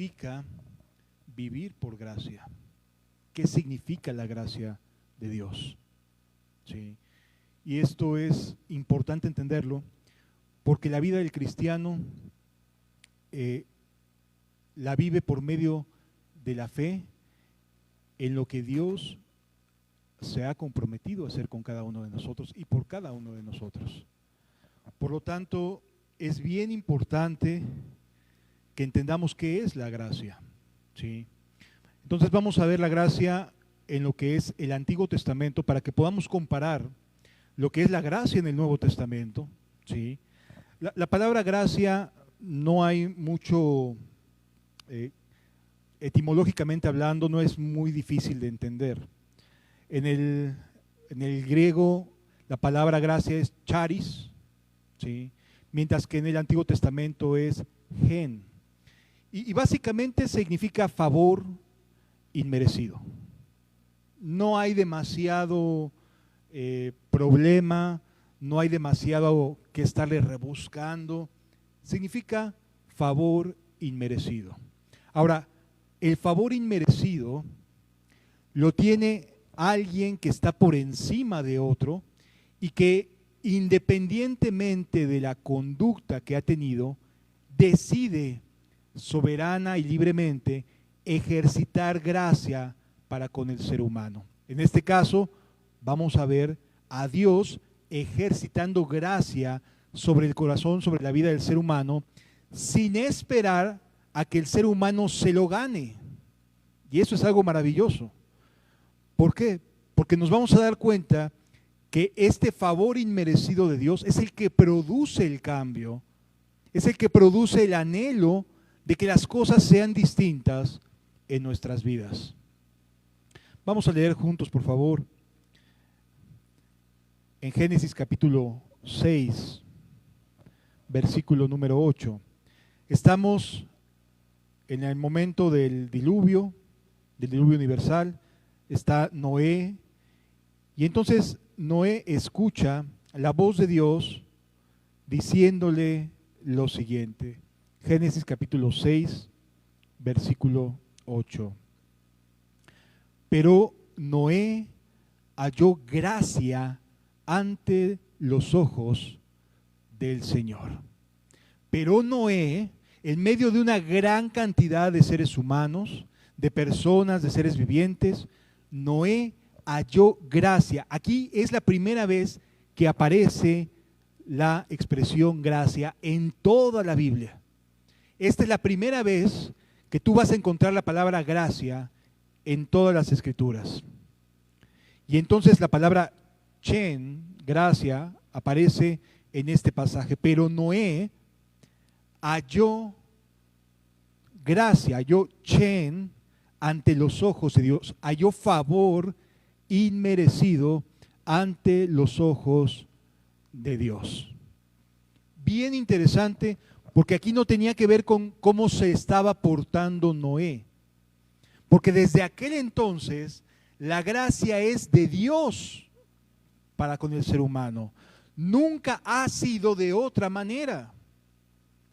significa vivir por gracia? ¿Qué significa la gracia de Dios? ¿Sí? Y esto es importante entenderlo porque la vida del cristiano la vive por medio de la fe en lo que Dios se ha comprometido a hacer con cada uno de nosotros y por cada uno de nosotros. Por lo tanto, es bien importante que entendamos qué es la gracia, ¿sí? Entonces vamos a ver la gracia en lo que es el Antiguo Testamento para que podamos comparar lo que es la gracia en el Nuevo Testamento, ¿sí? La palabra gracia no hay mucho, etimológicamente hablando, no es muy difícil de entender. En el griego la palabra gracia es charis, ¿sí? Mientras que en el Antiguo Testamento es gen. Y básicamente significa favor inmerecido. No hay demasiado problema, no hay demasiado que estarle rebuscando. Significa favor inmerecido. Ahora, el favor inmerecido lo tiene alguien que está por encima de otro y que independientemente de la conducta que ha tenido, decide soberana y libremente ejercitar gracia para con el ser humano. En este caso, vamos a ver a Dios ejercitando gracia sobre el corazón, sobre la vida del ser humano, sin esperar a que el ser humano se lo gane. Y eso es algo maravilloso. ¿Por qué? Porque nos vamos a dar cuenta que este favor inmerecido de Dios es el que produce el cambio, es el que produce el anhelo de que las cosas sean distintas en nuestras vidas. Vamos a leer juntos, por favor, en Génesis capítulo 6, versículo número 8. Estamos en el momento del diluvio universal. Está Noé, y entonces Noé escucha la voz de Dios diciéndole lo siguiente. Génesis capítulo 6, versículo 8. Pero Noé halló gracia ante los ojos del Señor. Pero Noé, en medio de una gran cantidad de seres humanos, de personas, de seres vivientes, Noé halló gracia. Aquí es la primera vez que aparece la expresión gracia en toda la Biblia. Esta es la primera vez que tú vas a encontrar la palabra gracia en todas las escrituras. Y entonces la palabra chen, gracia, aparece en este pasaje. Pero Noé halló gracia, halló chen ante los ojos de Dios, halló favor inmerecido ante los ojos de Dios. Bien interesante, porque aquí no tenía que ver con cómo se estaba portando Noé, porque desde aquel entonces la gracia es de Dios para con el ser humano. Nunca ha sido de otra manera.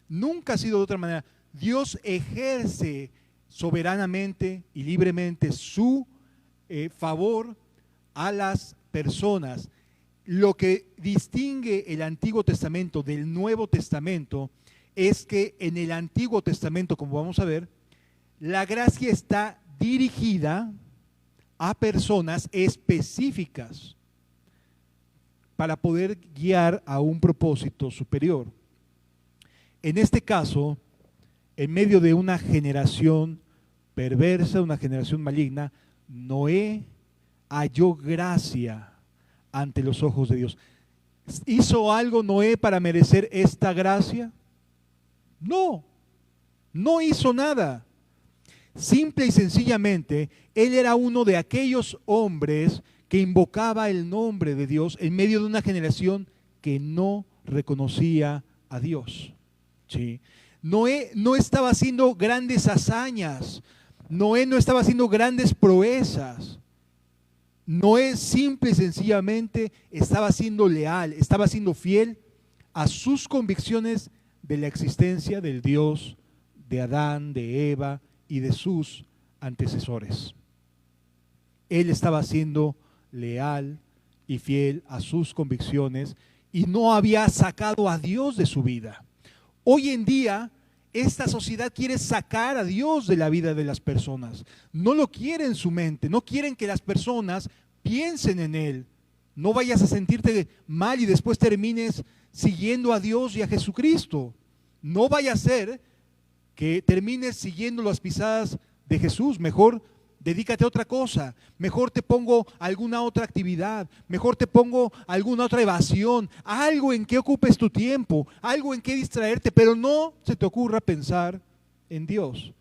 Nunca ha sido de otra manera. Dios ejerce soberanamente y libremente su favor a las personas. Lo que distingue el Antiguo Testamento del Nuevo Testamento es que en el Antiguo Testamento, como vamos a ver, la gracia está dirigida a personas específicas para poder guiar a un propósito superior. En este caso, en medio de una generación perversa, una generación maligna, Noé halló gracia ante los ojos de Dios. ¿Hizo algo Noé para merecer esta gracia? No, no hizo nada. Simple y sencillamente, él era uno de aquellos hombres que invocaba el nombre de Dios en medio de una generación que no reconocía a Dios. ¿Sí? Noé no estaba haciendo grandes hazañas, Noé no estaba haciendo grandes proezas. Noé simple y sencillamente estaba siendo leal, estaba siendo fiel a sus convicciones de la existencia del Dios de Adán, de Eva y de sus antecesores. Él estaba siendo leal y fiel a sus convicciones y no había sacado a Dios de su vida. Hoy en día, esta sociedad quiere sacar a Dios de la vida de las personas. No lo quiere en su mente, no quieren que las personas piensen en Él. No vayas a sentirte mal y después termines siguiendo a Dios y a Jesucristo. No vaya a ser que termines siguiendo las pisadas de Jesús. Mejor dedícate a otra cosa, mejor te pongo alguna otra actividad, mejor te pongo alguna otra evasión, algo en que ocupes tu tiempo, algo en que distraerte, pero no se te ocurra pensar en Dios,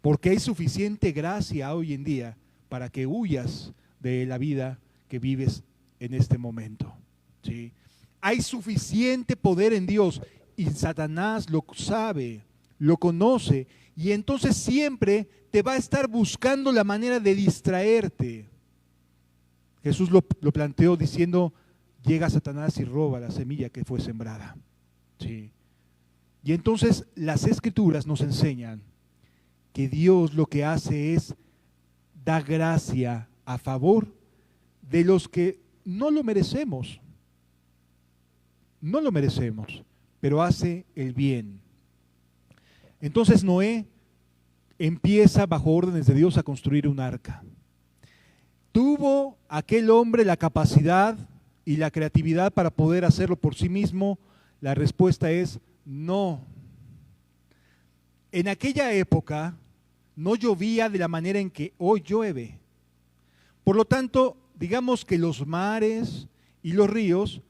porque hay suficiente gracia hoy en día para que huyas de la vida que vives en este momento, ¿sí? Hay suficiente poder en Dios y Satanás lo sabe, lo conoce, y entonces siempre te va a estar buscando la manera de distraerte. Jesús lo planteó diciendo, llega Satanás y roba la semilla que fue sembrada. Sí. Y entonces las Escrituras nos enseñan que Dios lo que hace es dar gracia a favor de los que no lo merecemos. No lo merecemos, pero hace el bien. Entonces Noé empieza bajo órdenes de Dios a construir un arca. ¿Tuvo aquel hombre la capacidad y la creatividad para poder hacerlo por sí mismo? La respuesta es no. En aquella época no llovía de la manera en que hoy llueve. Por lo tanto, digamos que los mares y los ríos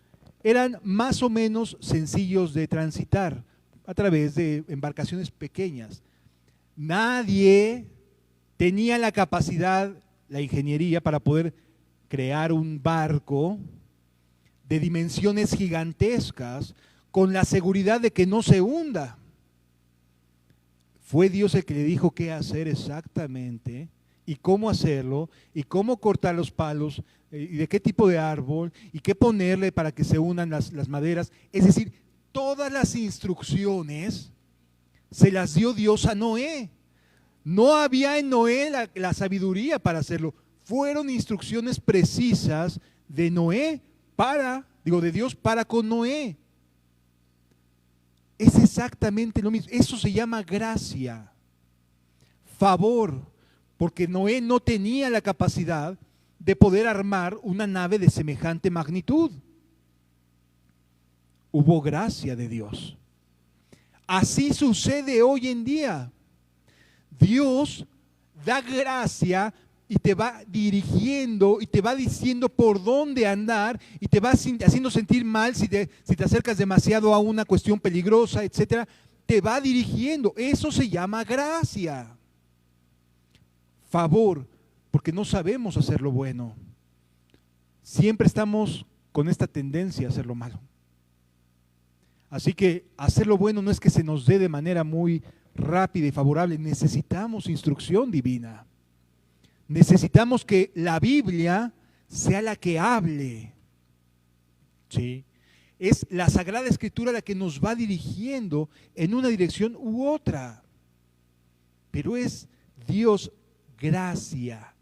eran más o menos sencillos de transitar a través de embarcaciones pequeñas. Nadie tenía la capacidad, la ingeniería para poder crear un barco de dimensiones gigantescas con la seguridad de que no se hunda. Fue Dios el que le dijo qué hacer exactamente y cómo hacerlo y cómo cortar los palos y de qué tipo de árbol y qué ponerle para que se unan las maderas. Es decir, todas las instrucciones se las dio Dios a Noé. No había en Noé la sabiduría para hacerlo. Fueron instrucciones precisas de Noé de Dios para con Noé. Es exactamente lo mismo. Eso se llama gracia, favor, porque Noé no tenía la capacidad de poder armar una nave de semejante magnitud. Hubo gracia de Dios. Así sucede hoy en día. Dios da gracia y te va dirigiendo y te va diciendo por dónde andar y te va haciendo sentir mal si te acercas demasiado a una cuestión peligrosa, etcétera. Te va dirigiendo. Eso se llama gracia. Favor, porque no sabemos hacer lo bueno. Siempre estamos con esta tendencia a hacer lo malo. Así que hacer lo bueno no es que se nos dé de manera muy rápida y favorable. Necesitamos instrucción divina. Necesitamos que la Biblia sea la que hable. ¿Sí? Es la Sagrada Escritura la que nos va dirigiendo en una dirección u otra. Pero es Dios gracia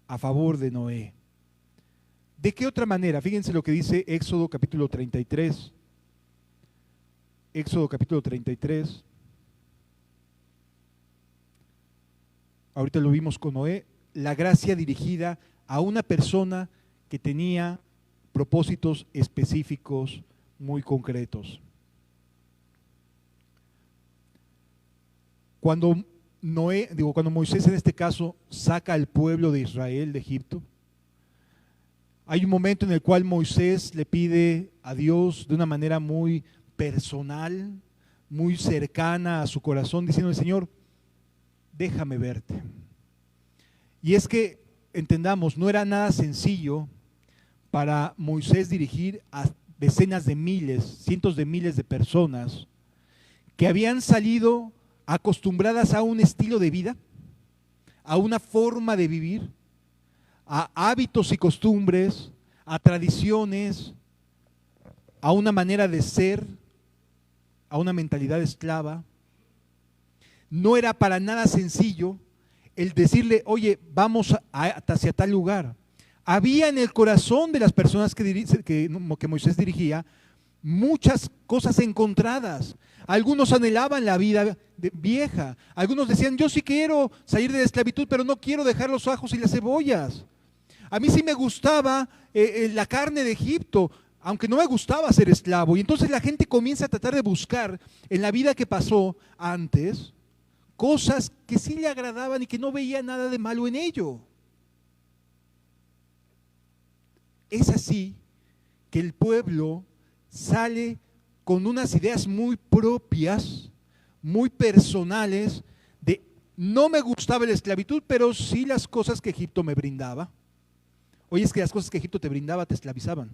a favor de Noé. ¿De qué otra manera? Fíjense lo que dice Éxodo capítulo 33. Éxodo capítulo 33. Ahorita lo vimos con Noé. La gracia dirigida a una persona que tenía propósitos específicos muy concretos. Cuando Moisés en este caso saca al pueblo de Israel de Egipto, hay un momento en el cual Moisés le pide a Dios de una manera muy personal, muy cercana a su corazón, diciendo: Señor, déjame verte. Y es que, entendamos, no era nada sencillo para Moisés dirigir a decenas de miles, cientos de miles de personas que habían salido acostumbradas a un estilo de vida, a una forma de vivir, a hábitos y costumbres, a tradiciones, a una manera de ser, a una mentalidad esclava. No era para nada sencillo el decirle, oye, vamos hacia tal lugar. Había en el corazón de las personas que Moisés dirigía muchas cosas encontradas. Algunos anhelaban la vida vieja. Algunos decían, yo sí quiero salir de la esclavitud, pero no quiero dejar los ajos y las cebollas. A mí sí me gustaba la carne de Egipto, aunque no me gustaba ser esclavo. Y entonces la gente comienza a tratar de buscar en la vida que pasó antes cosas que sí le agradaban y que no veía nada de malo en ello. Es así que el pueblo sale con unas ideas muy propias, muy personales, de no me gustaba la esclavitud, pero sí las cosas que Egipto me brindaba. Oye, es que las cosas que Egipto te brindaba te esclavizaban.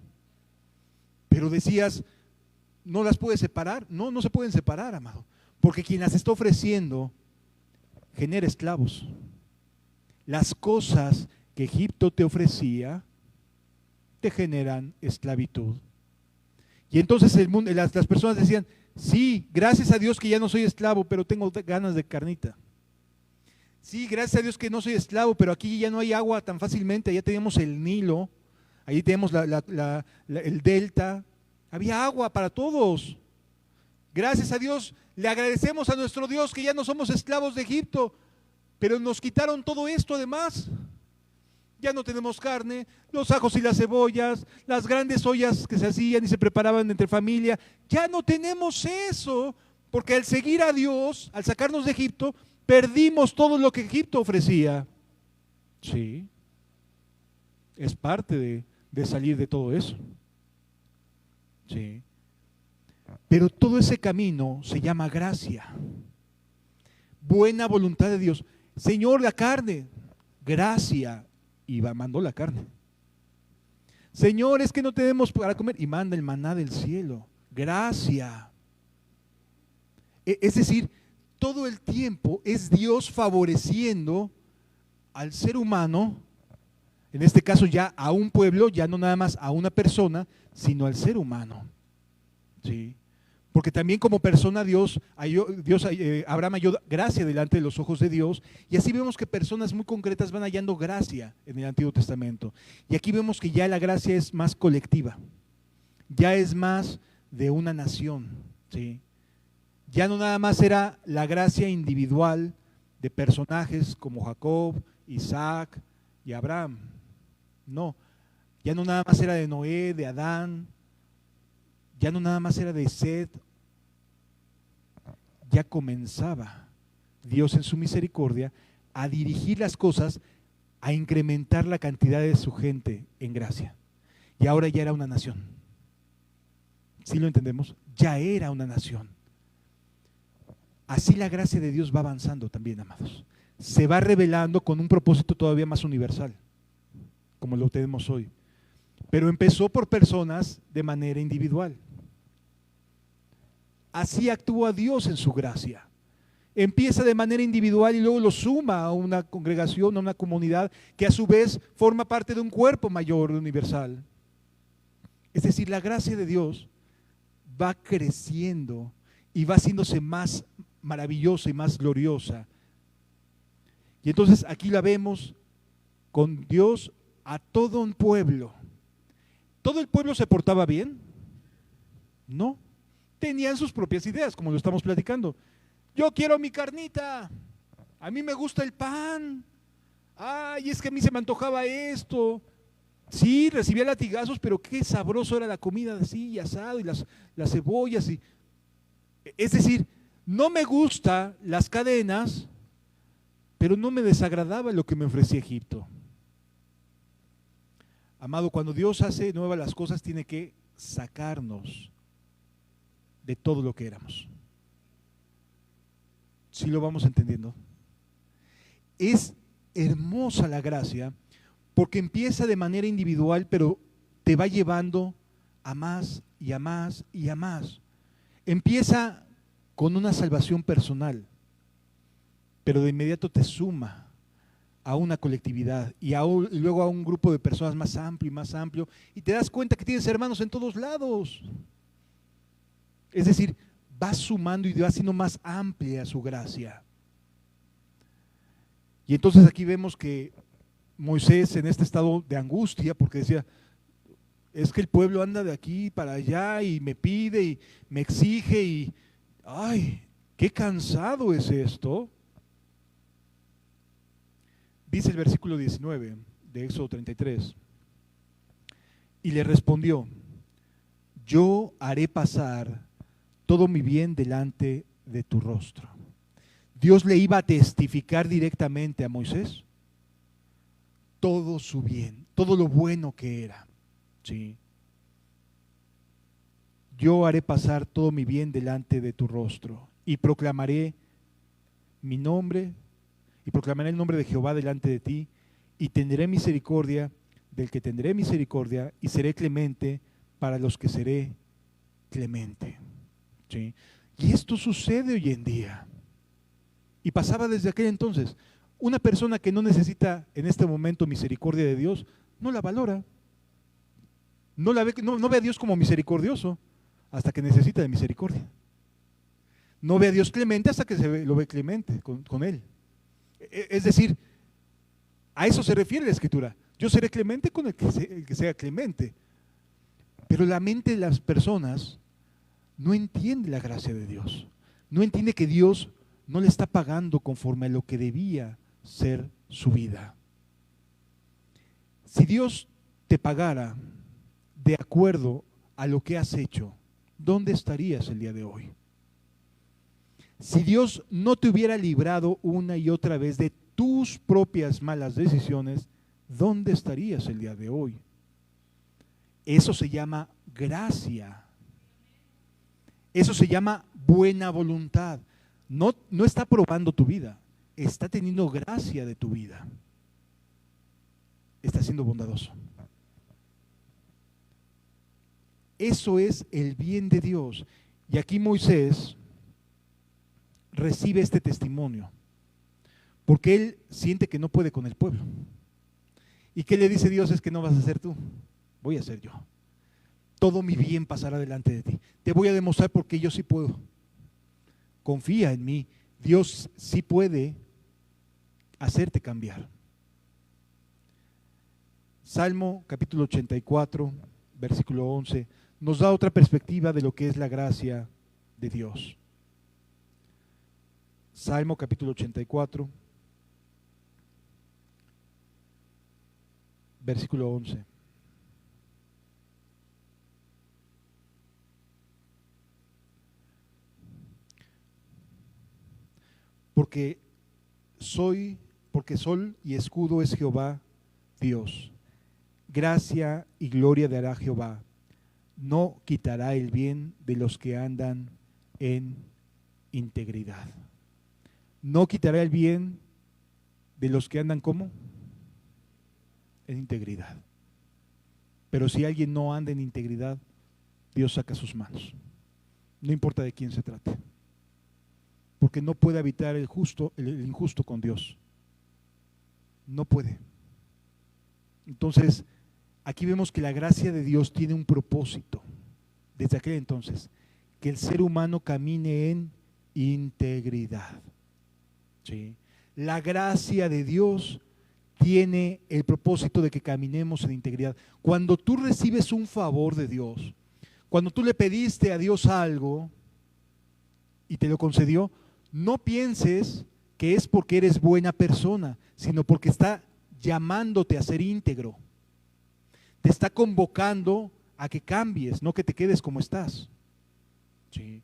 Pero decías, ¿no las puedes separar? No, no se pueden separar, amado. Porque quien las está ofreciendo genera esclavos. Las cosas que Egipto te ofrecía te generan esclavitud. Y entonces las personas decían, sí, gracias a Dios que ya no soy esclavo, pero tengo ganas de carnita. Sí, gracias a Dios que no soy esclavo, pero aquí ya no hay agua tan fácilmente, ya teníamos el Nilo, ahí tenemos el delta, había agua para todos. Gracias a Dios, le agradecemos a nuestro Dios que ya no somos esclavos de Egipto, pero nos quitaron todo esto además. Ya no tenemos carne, los ajos y las cebollas, las grandes ollas que se hacían y se preparaban entre familia. Ya no tenemos eso, porque al seguir a Dios, al sacarnos de Egipto, perdimos todo lo que Egipto ofrecía. Sí, es parte de salir de todo eso. Sí. Pero todo ese camino se llama gracia. Buena voluntad de Dios. Señor, la carne, gracia. Y mandó la carne. Señor, es que no tenemos para comer. Y manda el maná del cielo. Gracia. Es decir, todo el tiempo es Dios favoreciendo al ser humano, en este caso ya a un pueblo, ya no nada más a una persona, sino al ser humano. ¿Sí? Porque también como persona Abraham halló gracia delante de los ojos de Dios, y así vemos que personas muy concretas van hallando gracia en el Antiguo Testamento. Y aquí vemos que ya la gracia es más colectiva, ya es más de una nación, ¿sí? Ya no nada más era la gracia individual de personajes como Jacob, Isaac y Abraham, no, ya no nada más era de Noé, de Adán, ya no nada más era de Seth, ya comenzaba Dios en su misericordia a dirigir las cosas, a incrementar la cantidad de su gente en gracia. Y ahora ya era una nación. ¿Sí lo entendemos? Ya era una nación. Así la gracia de Dios va avanzando también, amados. Se va revelando con un propósito todavía más universal, como lo tenemos hoy. Pero empezó por personas de manera individual. Así actúa Dios en su gracia. Empieza de manera individual y luego lo suma a una congregación, a una comunidad que a su vez forma parte de un cuerpo mayor, universal. Es decir, la gracia de Dios va creciendo y va haciéndose más maravillosa y más gloriosa. Y entonces aquí la vemos con Dios a todo un pueblo. ¿Todo el pueblo se portaba bien? No. Tenían sus propias ideas, como lo estamos platicando. Yo quiero mi carnita, a mí me gusta el pan, ay, es que a mí se me antojaba esto. Sí, recibía latigazos, pero qué sabroso era la comida así, y asado, y las cebollas. Es decir, no me gustan las cadenas, pero no me desagradaba lo que me ofrecía Egipto. Amado, cuando Dios hace nuevas las cosas, tiene que sacarnos de todo lo que éramos. ¿Sí lo vamos entendiendo? Es hermosa la gracia porque empieza de manera individual, pero te va llevando a más y a más y a más. Empieza con una salvación personal, pero de inmediato te suma a una colectividad y luego a un grupo de personas más amplio, y te das cuenta que tienes hermanos en todos lados. Es decir, va sumando y va haciendo más amplia su gracia. Y entonces aquí vemos que Moisés en este estado de angustia, porque decía, es que el pueblo anda de aquí para allá y me pide y me exige y, ay, qué cansado es esto. Dice el versículo 19 de Éxodo 33, y le respondió, yo haré pasar todo mi bien delante de tu rostro. Dios le iba a testificar directamente a Moisés todo su bien, todo lo bueno que era. ¿Sí? Yo haré pasar todo mi bien delante de tu rostro y proclamaré mi nombre y proclamaré el nombre de Jehová delante de ti y tendré misericordia del que tendré misericordia y seré clemente para los que seré clemente. ¿Sí? Y esto sucede hoy en día y pasaba desde aquel entonces. Una persona que no necesita en este momento misericordia de Dios no la valora, no ve a Dios como misericordioso hasta que necesita de misericordia. No ve a Dios clemente hasta que lo ve clemente con él. Es decir, a eso se refiere la Escritura. Yo seré clemente con el que sea clemente. Pero la mente de las personas no entiende la gracia de Dios. No entiende que Dios no le está pagando conforme a lo que debía ser su vida. Si Dios te pagara de acuerdo a lo que has hecho, ¿dónde estarías el día de hoy? Si Dios no te hubiera librado una y otra vez de tus propias malas decisiones, ¿dónde estarías el día de hoy? Eso se llama gracia. Eso se llama buena voluntad. No está probando tu vida, está teniendo gracia de tu vida. Está siendo bondadoso. Eso es el bien de Dios. Y aquí Moisés recibe este testimonio, porque él siente que no puede con el pueblo. ¿Y qué le dice Dios? Es que no vas a ser tú, voy a ser yo. Todo mi bien pasará delante de ti. Te voy a demostrar porque yo sí puedo. Confía en mí. Dios sí puede hacerte cambiar. Salmo capítulo 84, versículo 11, nos da otra perspectiva de lo que es la gracia de Dios. Salmo capítulo 84, versículo 11. Porque sol y escudo es Jehová Dios. Gracia y gloria dará Jehová. No quitará el bien de los que andan en integridad. No quitará el bien de los que andan ¿cómo? En integridad. Pero si alguien no anda en integridad, Dios saca sus manos. No importa de quién se trate. Porque no puede habitar el injusto con Dios. No puede. Entonces, aquí vemos que la gracia de Dios tiene un propósito, desde aquel entonces, que el ser humano camine en integridad. ¿Sí? La gracia de Dios tiene el propósito de que caminemos en integridad. Cuando tú recibes un favor de Dios, cuando tú le pediste a Dios algo y te lo concedió, no pienses que es porque eres buena persona, sino porque está llamándote a ser íntegro. Te está convocando a que cambies, no que te quedes como estás. ¿Sí?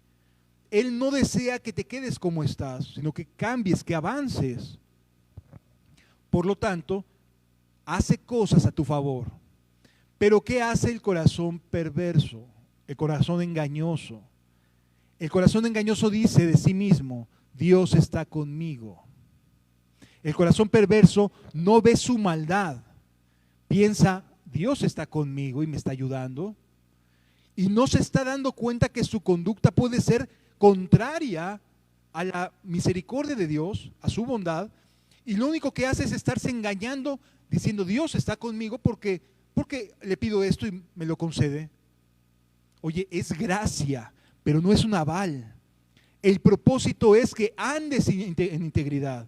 Él no desea que te quedes como estás, sino que cambies, que avances. Por lo tanto, hace cosas a tu favor. Pero ¿qué hace el corazón perverso? El corazón engañoso. El corazón engañoso dice de sí mismo, Dios está conmigo. El corazón perverso no ve su maldad. Piensa, Dios está conmigo y me está ayudando. Y no se está dando cuenta que su conducta puede ser contraria a la misericordia de Dios, a su bondad. Y lo único que hace es estarse engañando, diciendo, Dios está conmigo porque le pido esto y me lo concede. Oye, es gracia, pero no es un aval. El propósito es que andes en integridad.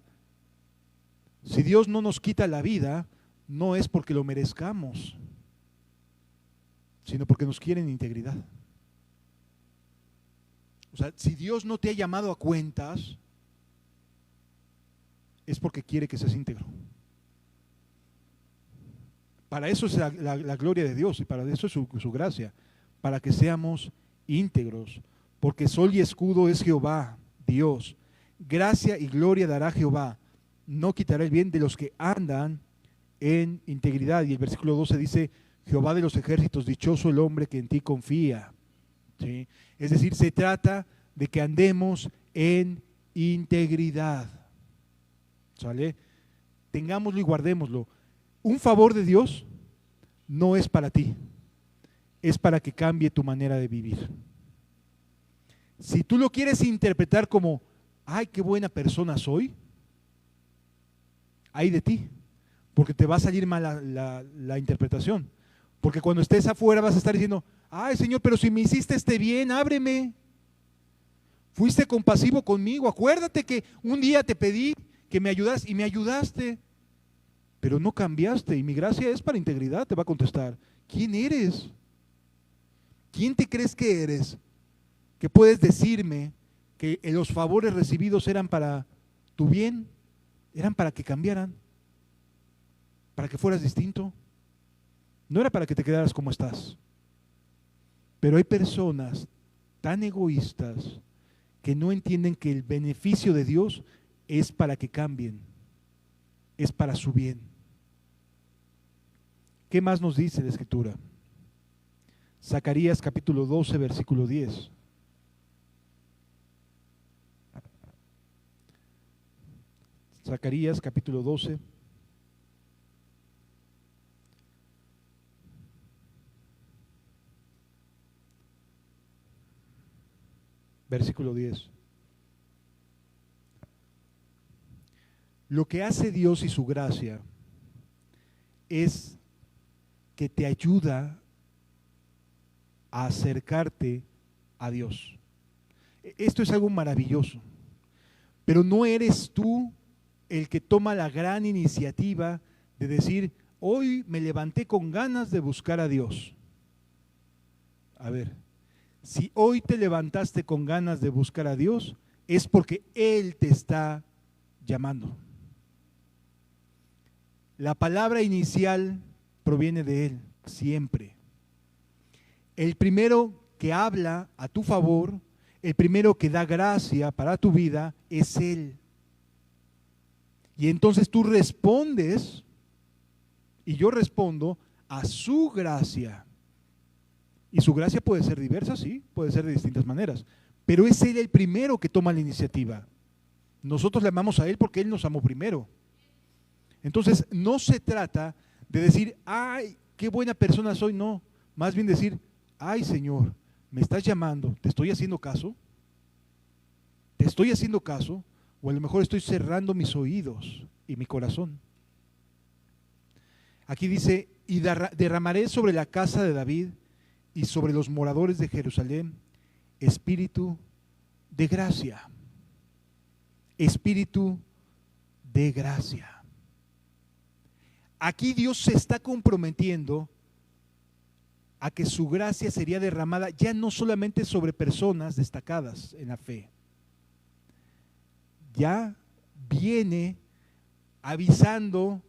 Si Dios no nos quita la vida, no es porque lo merezcamos, sino porque nos quiere en integridad. O sea, si Dios no te ha llamado a cuentas, es porque quiere que seas íntegro. Para eso es la gloria de Dios y para eso es su gracia, para que seamos íntegros, porque sol y escudo es Jehová, Dios. Gracia y gloria dará Jehová, no quitará el bien de los que andan en integridad. Y el versículo 12 dice, Jehová de los ejércitos, dichoso el hombre que en ti confía. ¿Sí? Es decir, se trata de que andemos en integridad. ¿Sale? Tengámoslo y guardémoslo. Un favor de Dios no es para ti, es para que cambie tu manera de vivir. Si tú lo quieres interpretar como, ay, qué buena persona soy, ay de ti, porque te va a salir mal la interpretación. Porque cuando estés afuera vas a estar diciendo, ay Señor, pero si me hiciste este bien, ábreme. Fuiste compasivo conmigo, acuérdate que un día te pedí que me ayudas y me ayudaste, pero no cambiaste y mi gracia es para integridad, te va a contestar. ¿Quién eres? ¿Quién te crees que eres? Que puedes decirme que los favores recibidos eran para tu bien, eran para que cambiaran, para que fueras distinto. No era para que te quedaras como estás. Pero hay personas tan egoístas que no entienden que el beneficio de Dios es para que cambien, es para su bien. ¿Qué más nos dice la Escritura? Zacarías capítulo 12, versículo 10. Zacarías capítulo 12. Versículo 10. Lo que hace Dios y su gracia es que te ayuda a acercarte a Dios. Esto es algo maravilloso, pero no eres tú el que toma la gran iniciativa de decir, hoy me levanté con ganas de buscar a Dios. A ver, si hoy te levantaste con ganas de buscar a Dios, es porque Él te está llamando. La palabra inicial proviene de Él, siempre. El primero que habla a tu favor, el primero que da gracia para tu vida, es Él. Y entonces tú respondes, y yo respondo, a su gracia. Y su gracia puede ser diversa, sí, puede ser de distintas maneras, pero es Él el primero que toma la iniciativa. Nosotros le amamos a Él porque Él nos amó primero. Entonces, no se trata de decir, ay, qué buena persona soy, no. Más bien decir, ay Señor, me estás llamando, ¿te estoy haciendo caso? ¿Te estoy haciendo caso? O a lo mejor estoy cerrando mis oídos y mi corazón. Aquí dice, y derramaré sobre la casa de David y sobre los moradores de Jerusalén espíritu de gracia. Espíritu de gracia. Aquí Dios se está comprometiendo a que su gracia sería derramada ya no solamente sobre personas destacadas en la fe. Ya viene avisando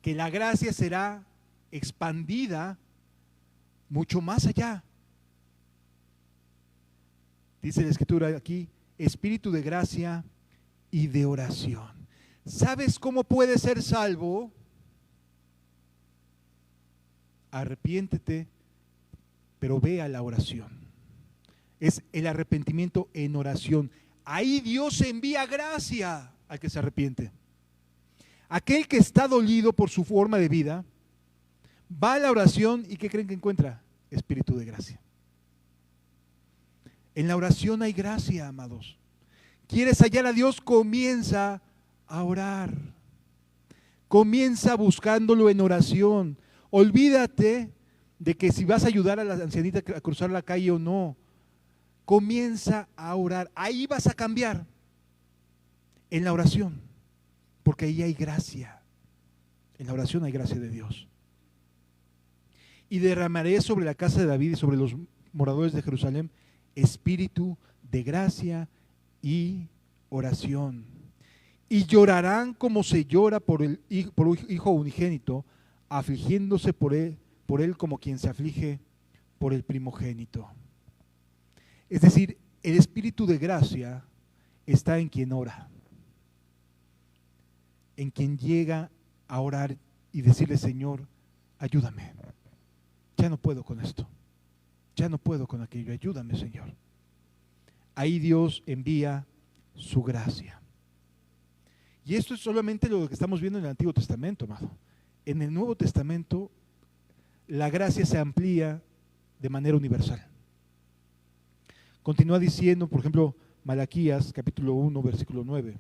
que la gracia será expandida mucho más allá. Dice la Escritura aquí, espíritu de gracia y de oración. ¿Sabes cómo puedes ser salvo? Arrepiéntete, pero ve a la oración. Es el arrepentimiento en oración. Ahí Dios envía gracia al que se arrepiente. Aquel que está dolido por su forma de vida, va a la oración y ¿qué creen que encuentra? Espíritu de gracia. En la oración hay gracia, amados. ¿Quieres hallar a Dios? Comienza a orar. Comienza buscándolo en oración. Olvídate de que si vas a ayudar a la ancianita a cruzar la calle o no. Comienza a orar. Ahí vas a cambiar. En la oración. porque ahí hay gracia. En la oración hay gracia de Dios. Y derramaré sobre la casa de David y sobre los moradores de Jerusalén espíritu de gracia y oración. Y llorarán como se llora por un hijo unigénito, afligiéndose por él como quien se aflige por el primogénito. Es decir, el espíritu de gracia está en quien ora, en quien llega a orar y decirle: Señor, ayúdame, ya no puedo con esto, ya no puedo con aquello, ayúdame, Señor. Ahí Dios envía su gracia. Y esto es solamente lo que estamos viendo en el Antiguo Testamento, amado. En el Nuevo Testamento la gracia se amplía de manera universal. Continúa diciendo, por ejemplo, Malaquías capítulo 1, versículo 9.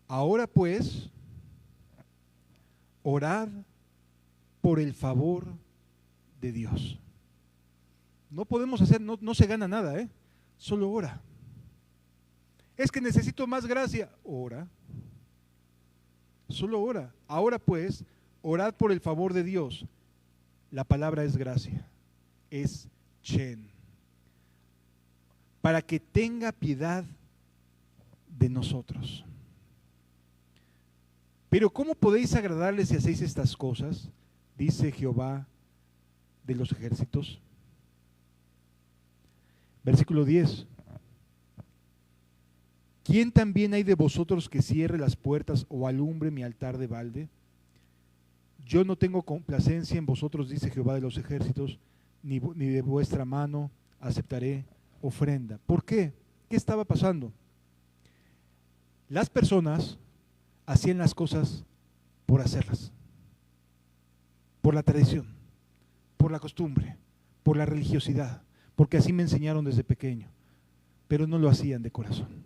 Ahora pues, orad por el favor de Dios. No podemos hacer, no se gana nada, solo ora. Es que necesito más gracia, ora. Solo ora. Ahora pues, orad por el favor de Dios. La palabra es gracia, es chen, para que tenga piedad de nosotros. Pero ¿cómo podéis agradarle si hacéis estas cosas? Dice Jehová de los ejércitos. Versículo 10. ¿Quién también hay de vosotros que cierre las puertas o alumbre mi altar de balde? Yo no tengo complacencia en vosotros, dice Jehová de los ejércitos, ni de vuestra mano aceptaré ofrenda. ¿Por qué? ¿Qué estaba pasando? Las personas hacían las cosas por hacerlas, por la tradición, por la costumbre, por la religiosidad, porque así me enseñaron desde pequeño, pero no lo hacían de corazón.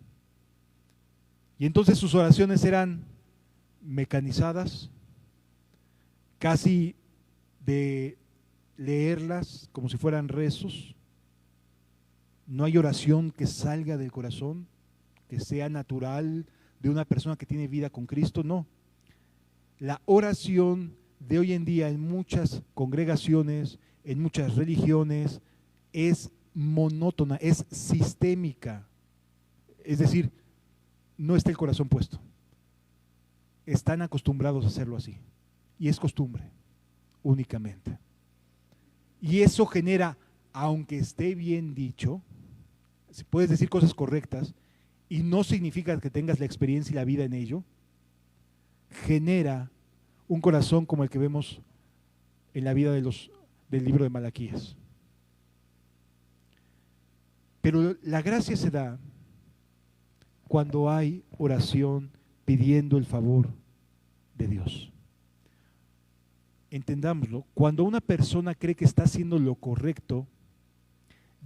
Y entonces sus oraciones eran mecanizadas, casi de leerlas como si fueran rezos. No hay oración que salga del corazón, que sea natural de una persona que tiene vida con Cristo, no. La oración de hoy en día en muchas congregaciones, en muchas religiones, es monótona, es sistémica. Es decir, no está el corazón puesto. Están acostumbrados a hacerlo así. Y es costumbre, únicamente. Y eso genera, aunque esté bien dicho, si puedes decir cosas correctas, y no significa que tengas la experiencia y la vida en ello, genera un corazón como el que vemos en la vida del libro de Malaquías. Pero la gracia se da cuando hay oración pidiendo el favor de Dios. Entendámoslo, cuando una persona cree que está haciendo lo correcto,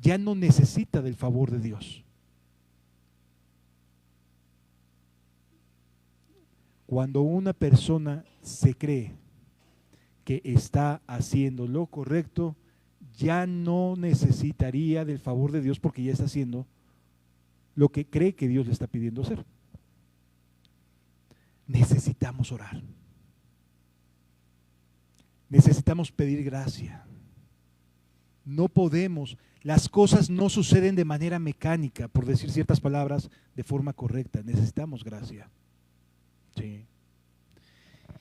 ya no necesita del favor de Dios. Cuando una persona se cree que está haciendo lo correcto, ya no necesitaría del favor de Dios porque ya está haciendo lo que cree que Dios le está pidiendo hacer. Necesitamos orar. Necesitamos pedir gracia. No podemos, las cosas no suceden de manera mecánica, por decir ciertas palabras de forma correcta. Necesitamos gracia. Sí.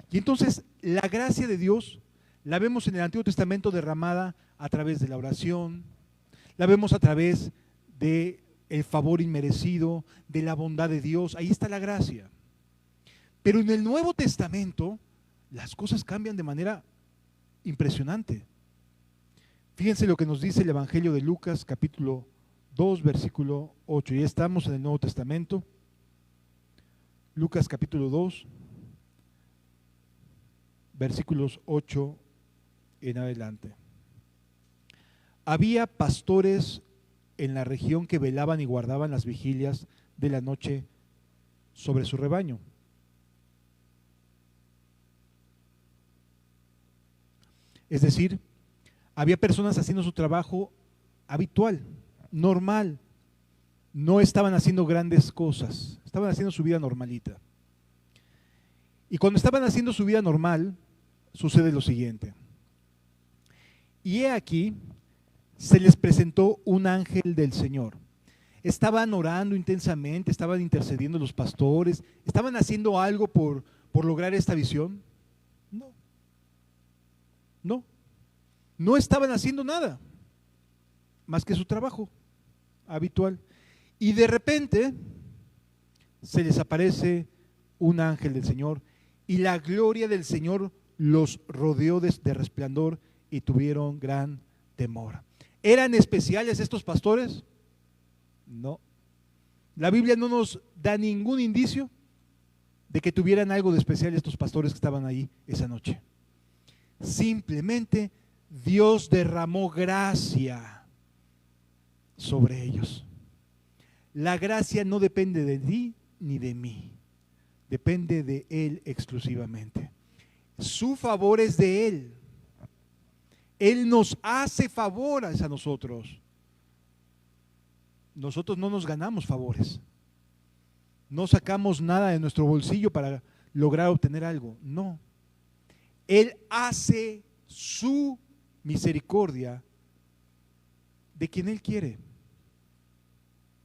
Y entonces la gracia de Dios la vemos en el Antiguo Testamento derramada a través de la oración, la vemos a través de el favor inmerecido, de la bondad de Dios. Ahí está la gracia. Pero en el Nuevo Testamento las cosas cambian de manera impresionante. Fíjense lo que nos dice el Evangelio de Lucas, capítulo 2, versículo 8. Ya estamos en el Nuevo Testamento. Lucas capítulo 2, versículos 8 en adelante. Había pastores en la región que velaban y guardaban las vigilias de la noche sobre su rebaño. Es decir, había personas haciendo su trabajo habitual, normal. No estaban haciendo grandes cosas, estaban haciendo su vida normalita. Y cuando estaban haciendo su vida normal, sucede lo siguiente. Y he aquí, se les presentó un ángel del Señor. Estaban orando intensamente, estaban intercediendo los pastores, estaban haciendo algo por lograr esta visión. No, no, no estaban haciendo nada más que su trabajo habitual. Y de repente se les aparece un ángel del Señor y la gloria del Señor los rodeó de resplandor y tuvieron gran temor. ¿Eran especiales estos pastores? No. La Biblia no nos da ningún indicio de que tuvieran algo de especial estos pastores que estaban ahí esa noche. Simplemente Dios derramó gracia sobre ellos. La gracia no depende de ti ni de mí, depende de Él exclusivamente. Su favor es de Él. Él nos hace favores a nosotros. Nosotros no nos ganamos favores. No sacamos nada de nuestro bolsillo para lograr obtener algo. No. Él hace su misericordia de quien Él quiere,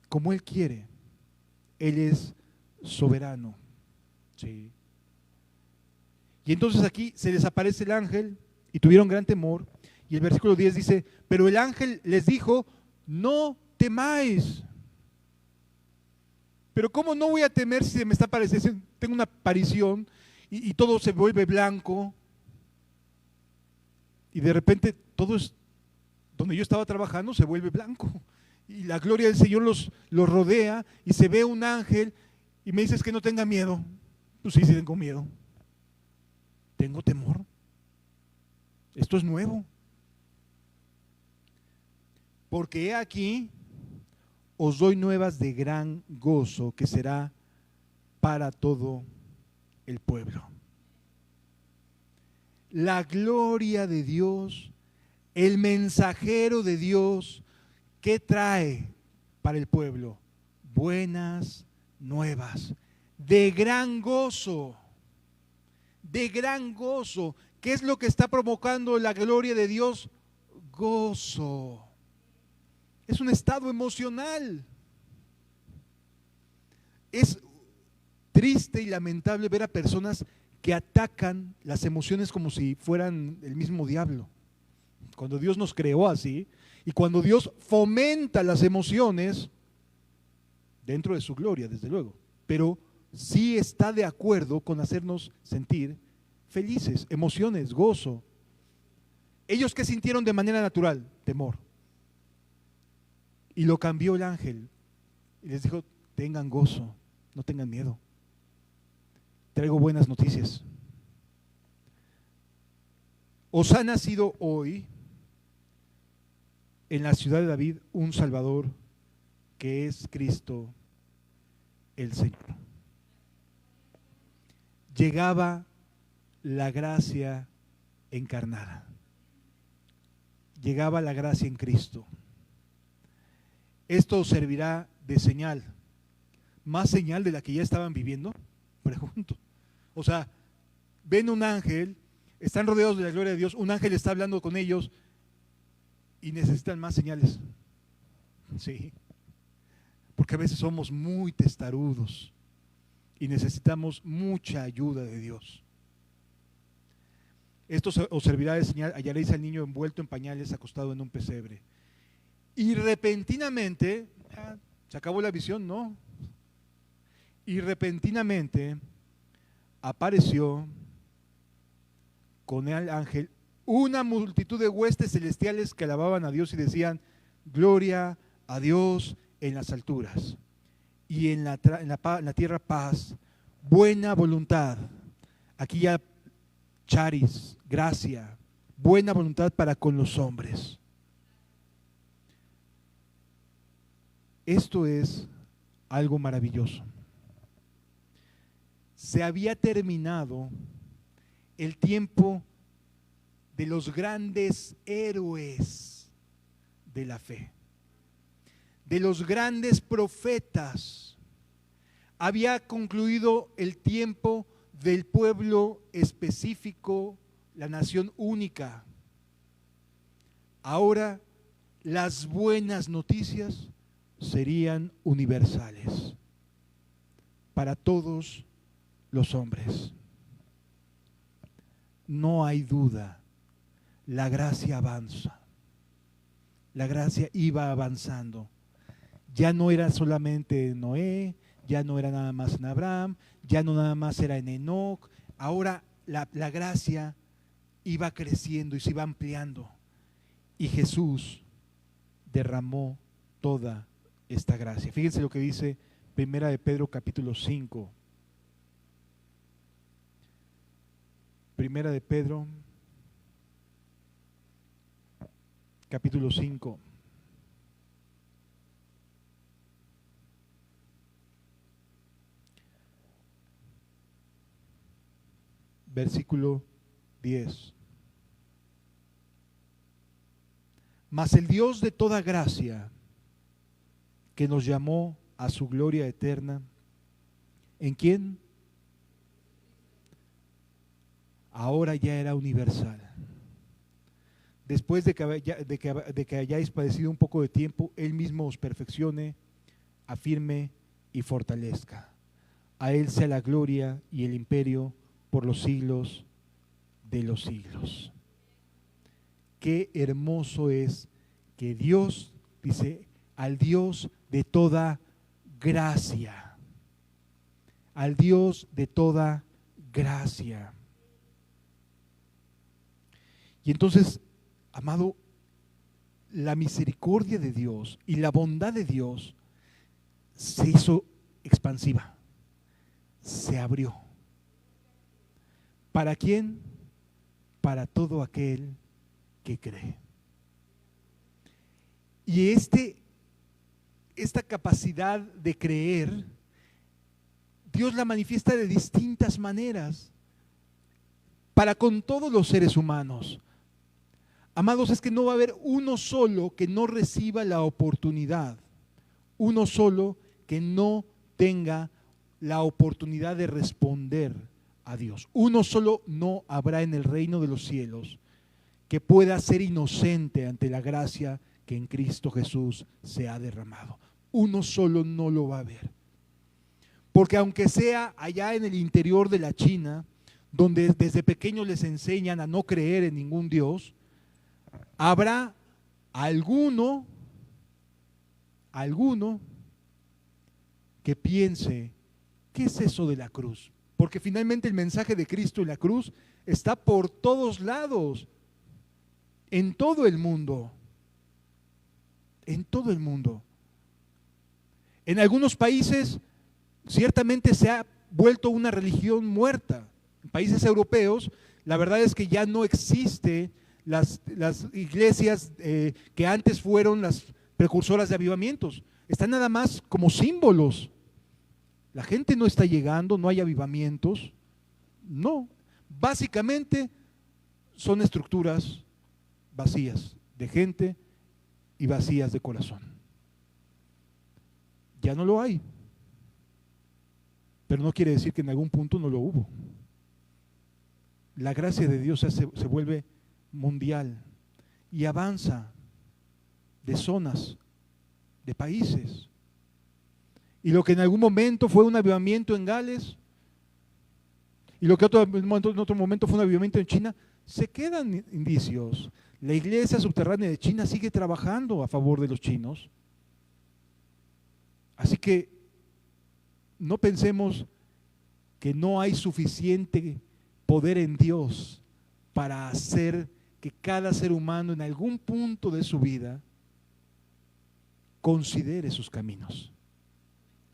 como Él quiere. Él es soberano. Sí. Y entonces aquí se les aparece el ángel y tuvieron gran temor. Y el versículo 10 dice, pero el ángel les dijo, no temáis. Pero ¿cómo no voy a temer si se me está apareciendo? Tengo una aparición y todo se vuelve blanco. Y de repente todo es, donde yo estaba trabajando se vuelve blanco. Y la gloria del Señor los rodea y se ve un ángel y me dices que no tenga miedo. Pues sí, sí tengo miedo. Tengo temor. Esto es nuevo. Porque he aquí, os doy nuevas de gran gozo que será para todo el pueblo. La gloria de Dios, el mensajero de Dios, ¿qué trae para el pueblo? Buenas nuevas, de gran gozo, de gran gozo. ¿Qué es lo que está provocando la gloria de Dios? Gozo. Es un estado emocional. Es triste y lamentable ver a personas que atacan las emociones como si fueran el mismo diablo. Cuando Dios nos creó así, y cuando Dios fomenta las emociones, dentro de su gloria, desde luego, pero sí está de acuerdo con hacernos sentir felices, emociones, gozo. ¿Ellos qué sintieron de manera natural? Temor. Y lo cambió el ángel y les dijo, tengan gozo, no tengan miedo. Traigo buenas noticias. Os ha nacido hoy en la ciudad de David un Salvador que es Cristo el Señor. Llegaba la gracia encarnada. Llegaba la gracia en Cristo. Esto servirá de señal, más señal de la que ya estaban viviendo, pregunto. O sea, ven un ángel, están rodeados de la gloria de Dios, un ángel está hablando con ellos y necesitan más señales. Sí, porque a veces somos muy testarudos y necesitamos mucha ayuda de Dios. Esto os servirá de señal, hallaréis al niño envuelto en pañales, acostado en un pesebre. Y repentinamente, ¿se acabó la visión? No. Y repentinamente apareció con el ángel una multitud de huestes celestiales que alababan a Dios y decían, gloria a Dios en las alturas y en la tierra paz, buena voluntad. Aquí ya charis, gracia, buena voluntad para con los hombres. Esto es algo maravilloso. Se había terminado el tiempo de los grandes héroes de la fe, de los grandes profetas. Había concluido el tiempo del pueblo específico, la nación única. Ahora las buenas noticias serían universales para todos los hombres. No hay duda, la gracia avanza. La gracia iba avanzando. Ya no era solamente en Noé, ya no era nada más en Abraham, ya no nada más era en Enoc. Ahora la gracia iba creciendo y se iba ampliando. Y Jesús derramó toda esta gracia. Fíjense lo que dice Primera de Pedro capítulo 5. Primera de Pedro capítulo 5. Versículo 10. Mas el Dios de toda gracia, que nos llamó a su gloria eterna, ¿en quién? Ahora ya era universal. Después de que hayáis padecido un poco de tiempo, Él mismo os perfeccione, afirme y fortalezca. A Él sea la gloria y el imperio por los siglos de los siglos. Qué hermoso es que Dios, dice, al Dios de toda gracia, al Dios de toda gracia. Y entonces, amado, la misericordia de Dios y la bondad de Dios se hizo expansiva, se abrió. ¿Para quién? Para todo aquel que cree. Y esta capacidad de creer, Dios la manifiesta de distintas maneras para con todos los seres humanos. Amados, es que no va a haber uno solo que no reciba la oportunidad, uno solo que no tenga la oportunidad de responder a Dios. Uno solo no habrá en el reino de los cielos que pueda ser inocente ante la gracia que en Cristo Jesús se ha derramado. Uno solo no lo va a ver. Porque aunque sea allá en el interior de la China, donde desde pequeños les enseñan a no creer en ningún Dios, habrá alguno que piense, ¿qué es eso de la cruz? Porque finalmente el mensaje de Cristo en la cruz está por todos lados, en todo el mundo, en todo el mundo. En algunos países ciertamente se ha vuelto una religión muerta. En países europeos, la verdad es que ya no existe las iglesias que antes fueron las precursoras de avivamientos. Están nada más como símbolos. La gente no está llegando, no hay avivamientos. No, básicamente son estructuras vacías de gente y vacías de corazón. Ya no lo hay. Pero no quiere decir que en algún punto no lo hubo. La gracia de Dios se vuelve mundial y avanza de zonas, de países. Y lo que en algún momento fue un avivamiento en Gales, y lo que en otro momento fue un avivamiento en China, se quedan indicios. La iglesia subterránea de China sigue trabajando a favor de los chinos. Así que no pensemos que no hay suficiente poder en Dios para hacer que cada ser humano en algún punto de su vida considere sus caminos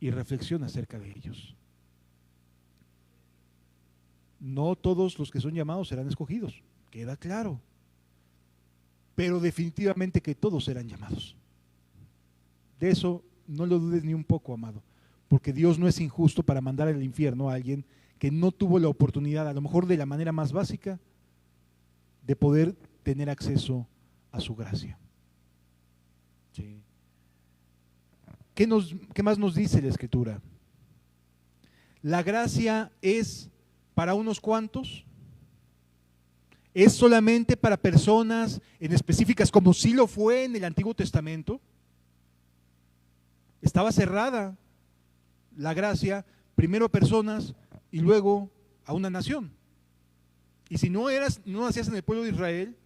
y reflexione acerca de ellos. No todos los que son llamados serán escogidos, queda claro, pero definitivamente que todos serán llamados. De eso no lo dudes ni un poco, amado, porque Dios no es injusto para mandar al infierno a alguien que no tuvo la oportunidad, a lo mejor de la manera más básica, de poder tener acceso a su gracia. ¿Sí? ¿Qué más nos dice la Escritura? La gracia es para unos cuantos, es solamente para personas en específicas, como sí lo fue en el Antiguo Testamento. Estaba cerrada la gracia, primero a personas y luego a una nación. Y si no nacías en el pueblo de Israel,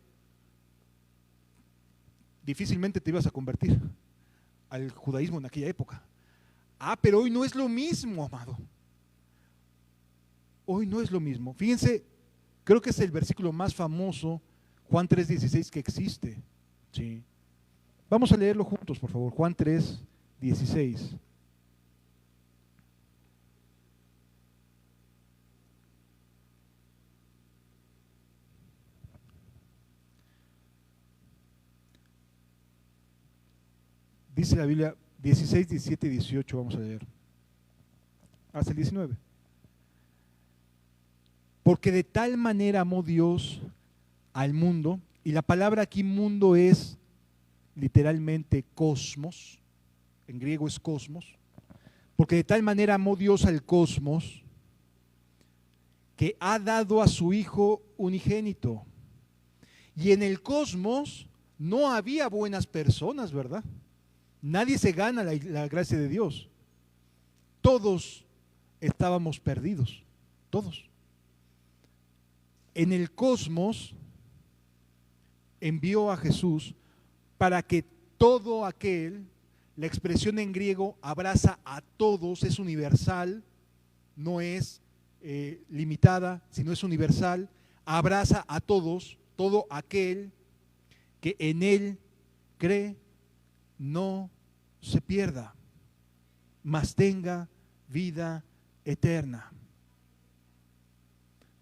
difícilmente te ibas a convertir al judaísmo en aquella época. Pero hoy no es lo mismo, amado. Hoy no es lo mismo. Fíjense, creo que es el versículo más famoso, Juan 3:16, que existe. ¿Sí? Vamos a leerlo juntos, por favor. Juan 3:16. Dice la Biblia 16, 17 y 18, vamos a leer. Hasta el 19. Porque de tal manera amó Dios al mundo, y la palabra aquí mundo es literalmente cosmos, en griego es cosmos, porque de tal manera amó Dios al cosmos, que ha dado a su Hijo unigénito. Y en el cosmos no había buenas personas, ¿verdad? Nadie se gana la gracia de Dios. Todos estábamos perdidos, todos. En el cosmos envió a Jesús para que todo aquel, la expresión en griego abraza a todos, es universal, no es limitada, sino es universal, abraza a todos, todo aquel que en él cree, no se pierda, mas tenga vida eterna.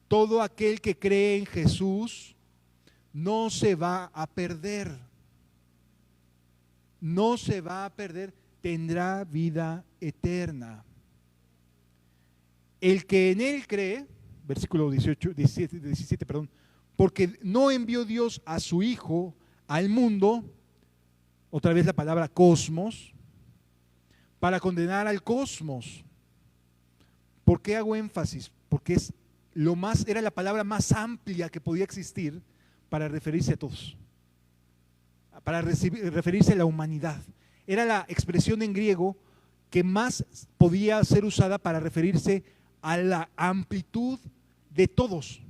Todo aquel que cree en Jesús no se va a perder. No se va a perder, tendrá vida eterna. El que en él cree, versículo 17, porque no envió Dios a su Hijo al mundo, otra vez la palabra cosmos, para condenar al cosmos. ¿Por qué hago énfasis? Porque era la palabra más amplia que podía existir para referirse a todos, para referirse a la humanidad. Era la expresión en griego que más podía ser usada para referirse a la amplitud de todos,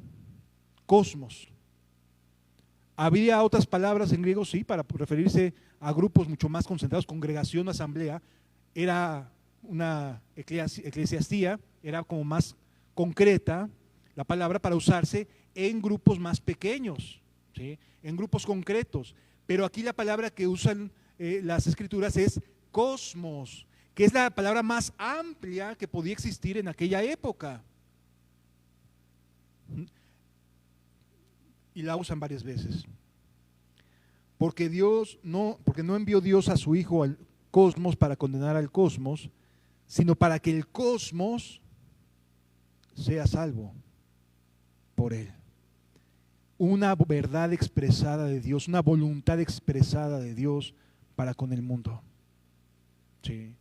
cosmos. Había otras palabras en griego, sí, para referirse a grupos mucho más concentrados, congregación, asamblea, era una eclesiastía, era como más concreta la palabra para usarse en grupos más pequeños, ¿sí? En grupos concretos. Pero aquí la palabra que usan las escrituras es cosmos, que es la palabra más amplia que podía existir en aquella época. Y la usan varias veces. Porque no envió Dios a su Hijo al cosmos para condenar al cosmos, sino para que el cosmos sea salvo por él. Una verdad expresada de Dios, una voluntad expresada de Dios para con el mundo. Sí.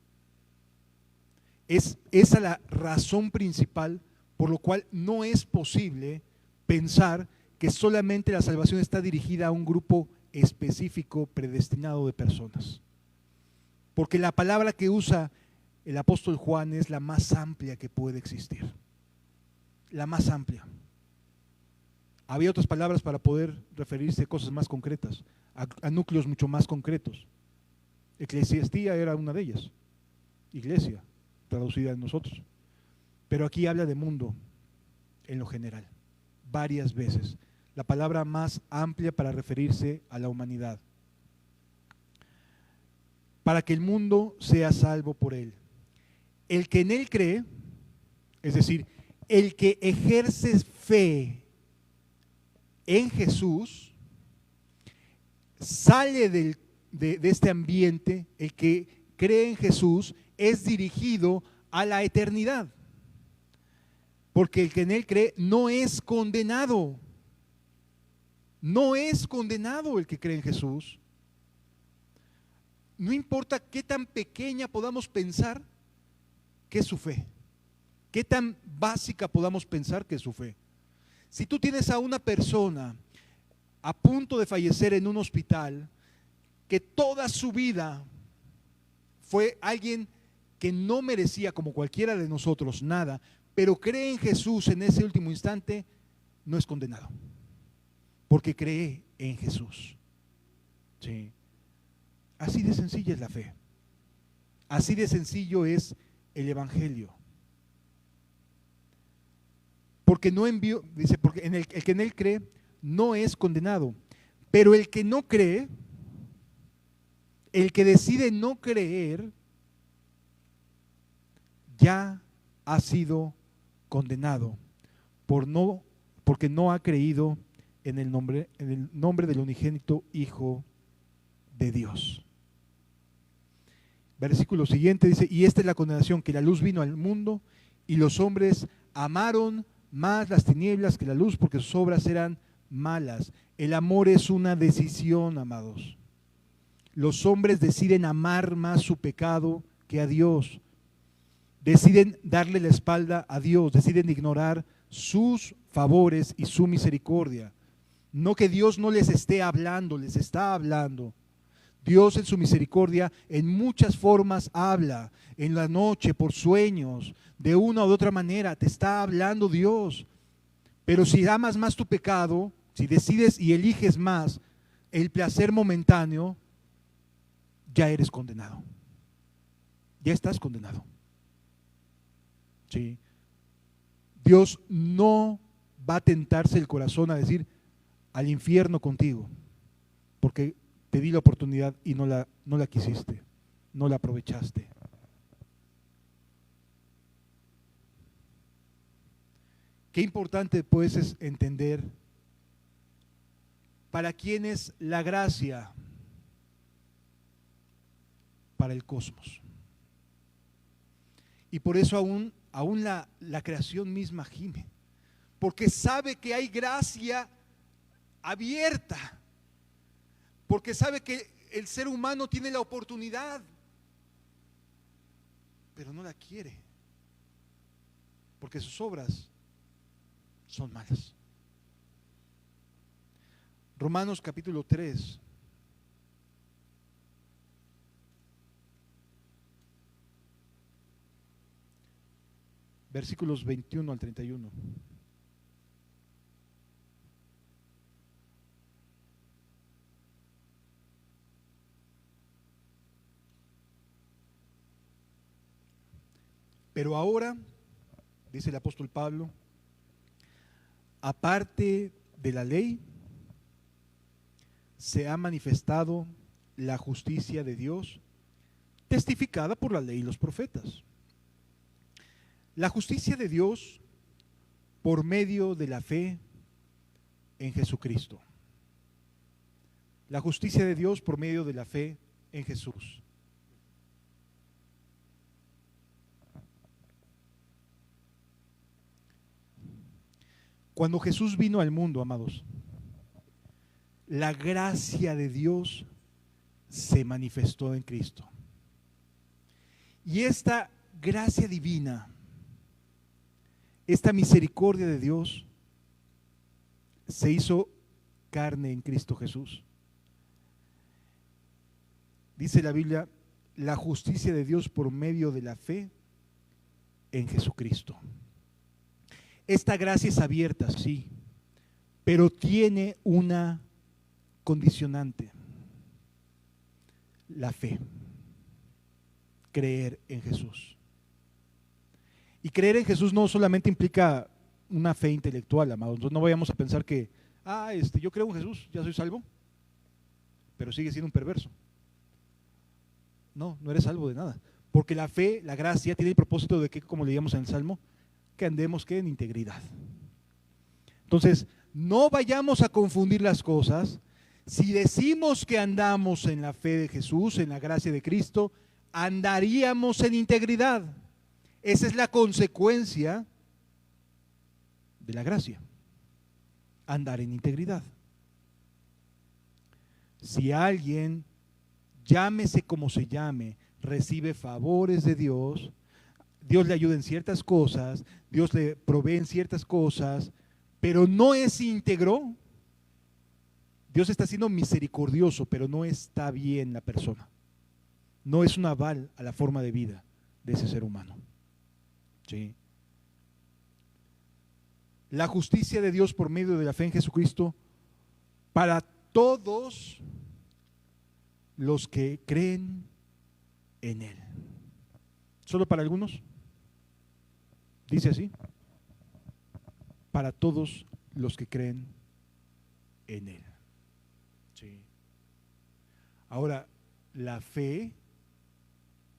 Es esa la razón principal por lo cual no es posible pensar que solamente la salvación está dirigida a un grupo específico, predestinado de personas. Porque la palabra que usa el apóstol Juan es la más amplia que puede existir. La más amplia. Había otras palabras para poder referirse a cosas más concretas, a núcleos mucho más concretos. Eclesiastía era una de ellas, iglesia, traducida en nosotros. Pero aquí habla de mundo en lo general, varias veces. La palabra más amplia para referirse a la humanidad. Para que el mundo sea salvo por él. El que en él cree, es decir, el que ejerce fe en Jesús, sale de este ambiente. El que cree en Jesús es dirigido a la eternidad, porque el que en él cree no es condenado. no es condenado el que cree en Jesús. No importa qué tan pequeña podamos pensar que es su fe, qué tan básica podamos pensar que es su fe. Si tú tienes a una persona a punto de fallecer en un hospital, que toda su vida fue alguien que no merecía, como cualquiera de nosotros, nada, pero cree en Jesús en ese último instante, no es condenado, porque cree en Jesús. Sí. Así de sencilla es la fe. Así de sencillo es el Evangelio. Porque no envió, dice, porque el que en él cree no es condenado, pero el que no cree, el que decide no creer, ya ha sido condenado porque no ha creído en el nombre del unigénito Hijo de Dios. Versículo siguiente dice: y esta es la condenación, que la luz vino al mundo y los hombres amaron más las tinieblas que la luz, porque sus obras eran malas. El amor es una decisión, amados. Los hombres deciden amar más su pecado que a Dios. Deciden darle la espalda a Dios, deciden ignorar sus favores y su misericordia. No que Dios no les esté hablando, les está hablando. Dios en su misericordia en muchas formas habla, en la noche, por sueños, de una u otra manera te está hablando Dios. Pero si amas más tu pecado, si decides y eliges más el placer momentáneo, ya eres condenado. Ya estás condenado. ¿Sí? Dios no va a tentarse el corazón a decir al infierno contigo, porque te di la oportunidad y no la quisiste, no la aprovechaste. Qué importante pues es entender para quién es la gracia. Para el cosmos. Y por eso aún la creación misma gime, porque sabe que hay gracia abierta, porque sabe que el ser humano tiene la oportunidad, pero no la quiere, porque sus obras son malas. Romanos capítulo 3. Versículos 21 al 31. Pero ahora, dice el apóstol Pablo, aparte de la ley, se ha manifestado la justicia de Dios, testificada por la ley y los profetas. La justicia de Dios por medio de la fe en Jesucristo. La justicia de Dios por medio de la fe en Jesús. Cuando Jesús vino al mundo, amados, la gracia de Dios se manifestó en Cristo. Y esta gracia divina, esta misericordia de Dios, se hizo carne en Cristo Jesús. Dice la Biblia, la justicia de Dios por medio de la fe en Jesucristo. Esta gracia es abierta, sí, pero tiene una condicionante: la fe, creer en Jesús. Y creer en Jesús no solamente implica una fe intelectual, amados. Entonces no vayamos a pensar que, yo creo en Jesús, ya soy salvo, pero sigue siendo un perverso. No eres salvo de nada. Porque la fe, la gracia, tiene el propósito de que, como leíamos en el Salmo, que andemos en integridad. Entonces, no vayamos a confundir las cosas. Si decimos que andamos en la fe de Jesús, en la gracia de Cristo, andaríamos en integridad. Esa es la consecuencia de la gracia, andar en integridad. Si alguien, llámese como se llame, recibe favores de Dios, Dios le ayuda en ciertas cosas, Dios le provee en ciertas cosas, pero no es íntegro, Dios está siendo misericordioso, pero no está bien la persona. No es un aval a la forma de vida de ese ser humano. ¿Sí? La justicia de Dios por medio de la fe en Jesucristo para todos los que creen en Él. ¿Solo para algunos? Dice así. Para todos los que creen en Él. Sí. Ahora, la fe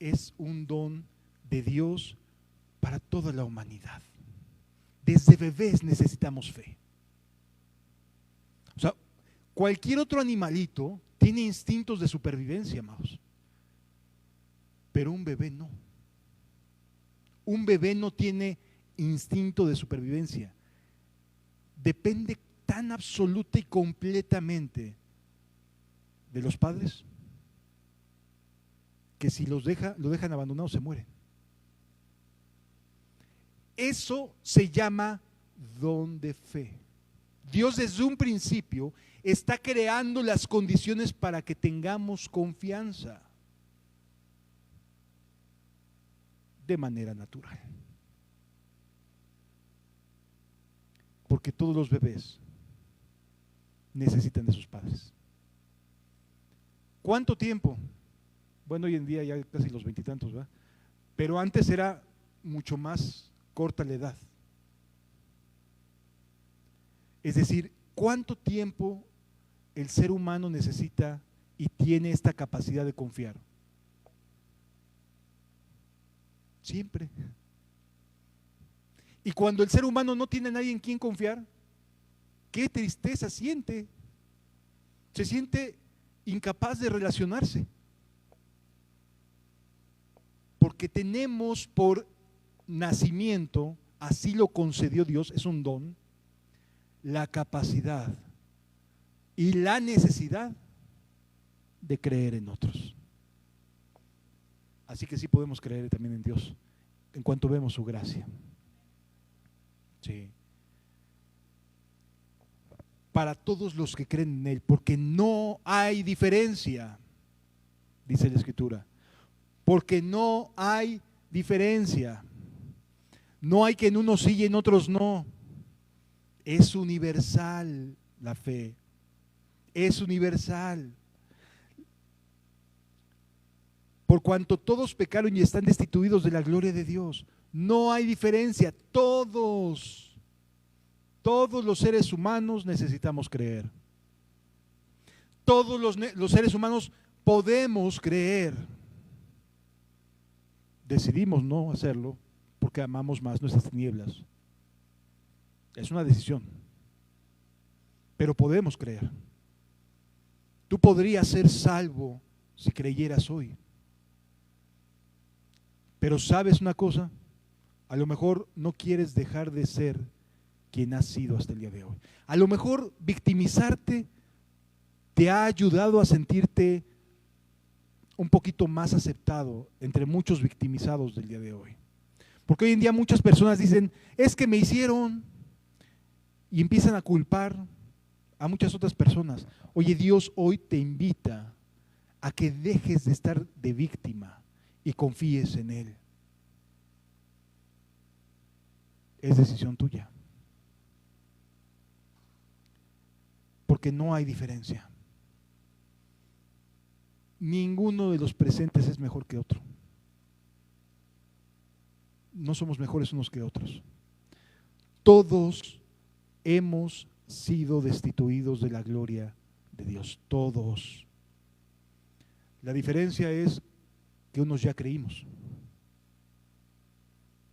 es un don de Dios para toda la humanidad. Desde bebés necesitamos fe. O sea, cualquier otro animalito tiene instintos de supervivencia, amados. Pero un bebé no. Un bebé no tiene instinto de supervivencia. Depende tan absoluta y completamente de los padres que si lo dejan abandonados se mueren. Eso se llama don de fe. Dios desde un principio está creando las condiciones para que tengamos confianza de manera natural. Porque todos los bebés necesitan de sus padres. ¿Cuánto tiempo? Bueno, hoy en día ya casi los 20 y tantos, ¿verdad? Pero antes era mucho más corta la edad. Es decir, ¿cuánto tiempo el ser humano necesita y tiene esta capacidad de confiar? Siempre. Y cuando el ser humano no tiene a nadie en quien confiar, qué tristeza siente. Se siente incapaz de relacionarse. Porque tenemos por nacimiento, así lo concedió Dios, es un don, la capacidad y la necesidad de creer en otros. Así que sí podemos creer también en Dios en cuanto vemos su gracia. Sí. Para todos los que creen en Él, porque no hay diferencia, dice la Escritura, porque no hay diferencia. No hay que en unos sí y en otros no. Es universal la fe. Es universal. Por cuanto todos pecaron y están destituidos de la gloria de Dios. No hay diferencia. Todos los seres humanos necesitamos creer. Todos los seres humanos podemos creer. Decidimos no hacerlo porque amamos más nuestras tinieblas. Es una decisión. Pero podemos creer. Tú podrías ser salvo si creyeras hoy. Pero ¿sabes una cosa? A lo mejor no quieres dejar de ser quien has sido hasta el día de hoy. A lo mejor victimizarte te ha ayudado a sentirte un poquito más aceptado entre muchos victimizados del día de hoy. Porque hoy en día muchas personas dicen, es que me hicieron, y empiezan a culpar a muchas otras personas. Oye, Dios hoy te invita a que dejes de estar de víctima y confíes en Él. Es decisión tuya. Porque no hay diferencia. Ninguno de los presentes es mejor que otro. No somos mejores unos que otros. Todos hemos sido destituidos de la gloria de Dios. Todos. La diferencia es que unos ya creímos.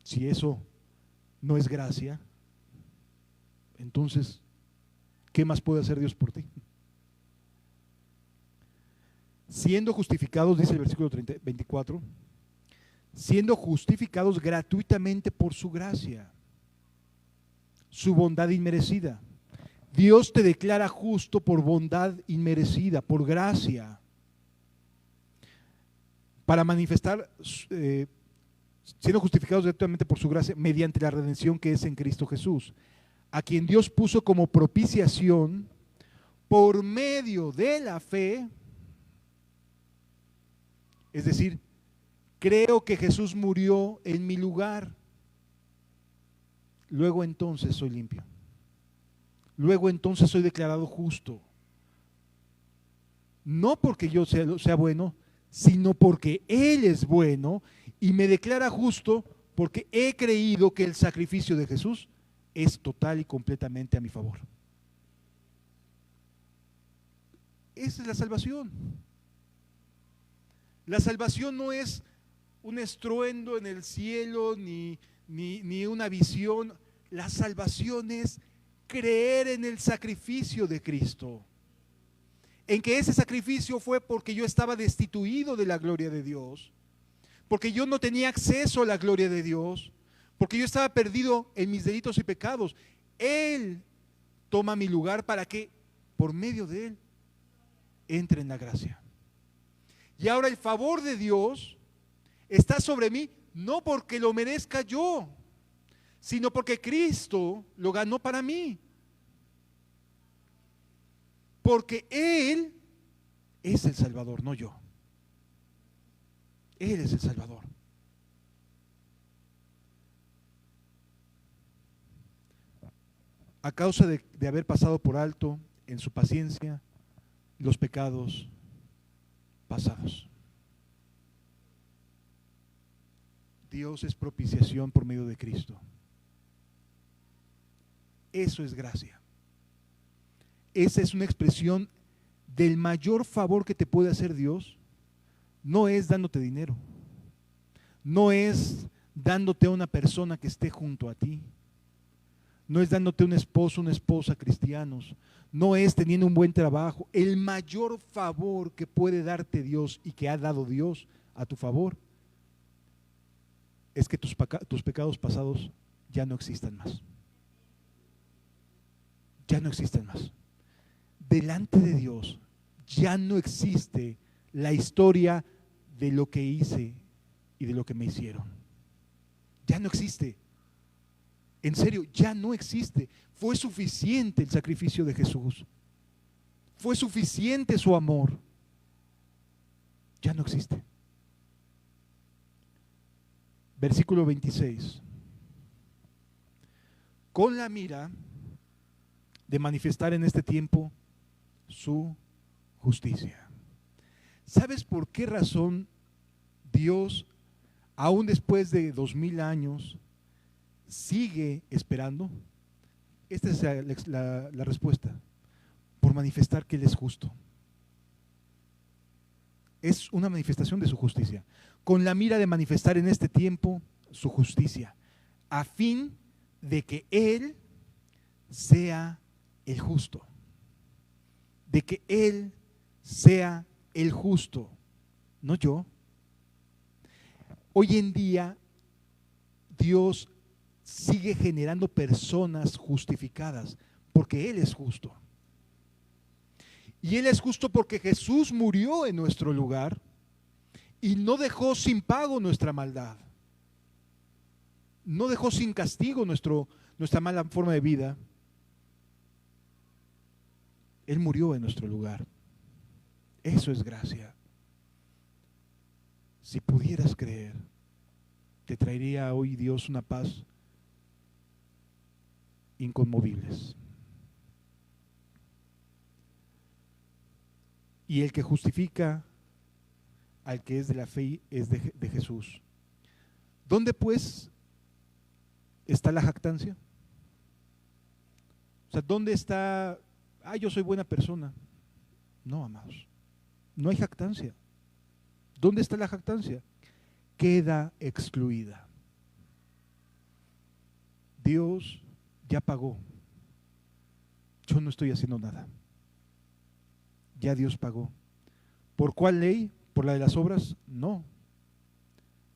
Si eso no es gracia, entonces, ¿qué más puede hacer Dios por ti? Siendo justificados, dice el versículo 24, siendo justificados gratuitamente por su gracia, su bondad inmerecida, Dios te declara justo por bondad inmerecida, por gracia, para manifestar, siendo justificados directamente por su gracia, mediante la redención que es en Cristo Jesús, a quien Dios puso como propiciación por medio de la fe. Es decir, creo que Jesús murió en mi lugar, luego entonces soy limpio. Luego entonces soy declarado justo. No porque yo sea bueno, sino porque Él es bueno y me declara justo porque he creído que el sacrificio de Jesús es total y completamente a mi favor. Esa es la salvación. La salvación no es un estruendo en el cielo ni una visión. La salvación es creer en el sacrificio de Cristo, en que ese sacrificio fue porque yo estaba destituido de la gloria de Dios, porque yo no tenía acceso a la gloria de Dios, porque yo estaba perdido en mis delitos y pecados. Él toma mi lugar para que por medio de Él entre en la gracia. Y ahora el favor de Dios está sobre mí, no porque lo merezca yo, sino porque Cristo lo ganó para mí. Porque Él es el Salvador, no yo. Él es el Salvador. A causa de haber pasado por alto en su paciencia los pecados pasados. Dios es propiciación por medio de Cristo. Eso es gracia. Esa es una expresión del mayor favor que te puede hacer Dios. No es dándote dinero, no es dándote a una persona que esté junto a ti, no es dándote un esposo, una esposa cristianos, no es teniendo un buen trabajo. El mayor favor que puede darte Dios y que ha dado Dios a tu favor es que tus pecados pasados ya no existan más. Ya no existen más. Delante de Dios ya no existe la historia de lo que hice y de lo que me hicieron. Ya no existe. En serio, ya no existe. Fue suficiente el sacrificio de Jesús. Fue suficiente su amor. Ya no existe. Versículo 26. Con la mira de manifestar en este tiempo su justicia. ¿Sabes por qué razón Dios, aún después de 2000 años, sigue esperando? Esta es la respuesta. Por manifestar que Él es justo. Es una manifestación de su justicia. Con la mira de manifestar en este tiempo su justicia, a fin de que Él sea el justo. De que Él sea el justo, no yo. Hoy en día Dios sigue generando personas justificadas porque Él es justo. Y Él es justo porque Jesús murió en nuestro lugar y no dejó sin pago nuestra maldad. No dejó sin castigo nuestra mala forma de vida. Él murió en nuestro lugar. Eso es gracia. Si pudieras creer, te traería hoy Dios una paz inconmovibles. Y el que justifica al que es de la fe es de Jesús. ¿Dónde pues está la jactancia? O sea, ¿dónde está, yo soy buena persona? No, amados, no hay jactancia. ¿Dónde está la jactancia? Queda excluida. Dios ya pagó. Yo no estoy haciendo nada. Ya Dios pagó. ¿Por cuál ley? ¿Por la de las obras? No,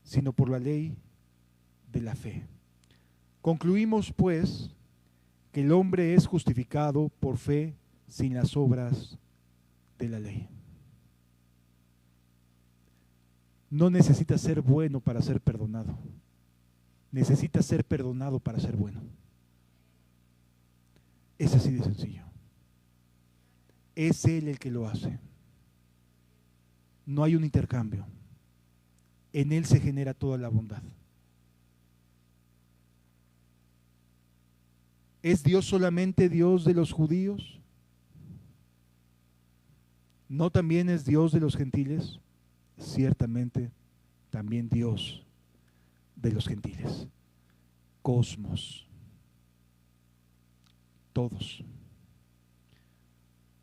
sino por la ley de la fe. Concluimos pues que el hombre es justificado por fe sin las obras de la ley. No necesitas ser bueno para ser perdonado. Necesitas ser perdonado para ser bueno. Es así de sencillo. Es Él el que lo hace. No hay un intercambio. En Él se genera toda la bondad. ¿Es Dios solamente Dios de los judíos? ¿No también es Dios de los gentiles? Ciertamente también Dios de los gentiles. Cosmos. Todos.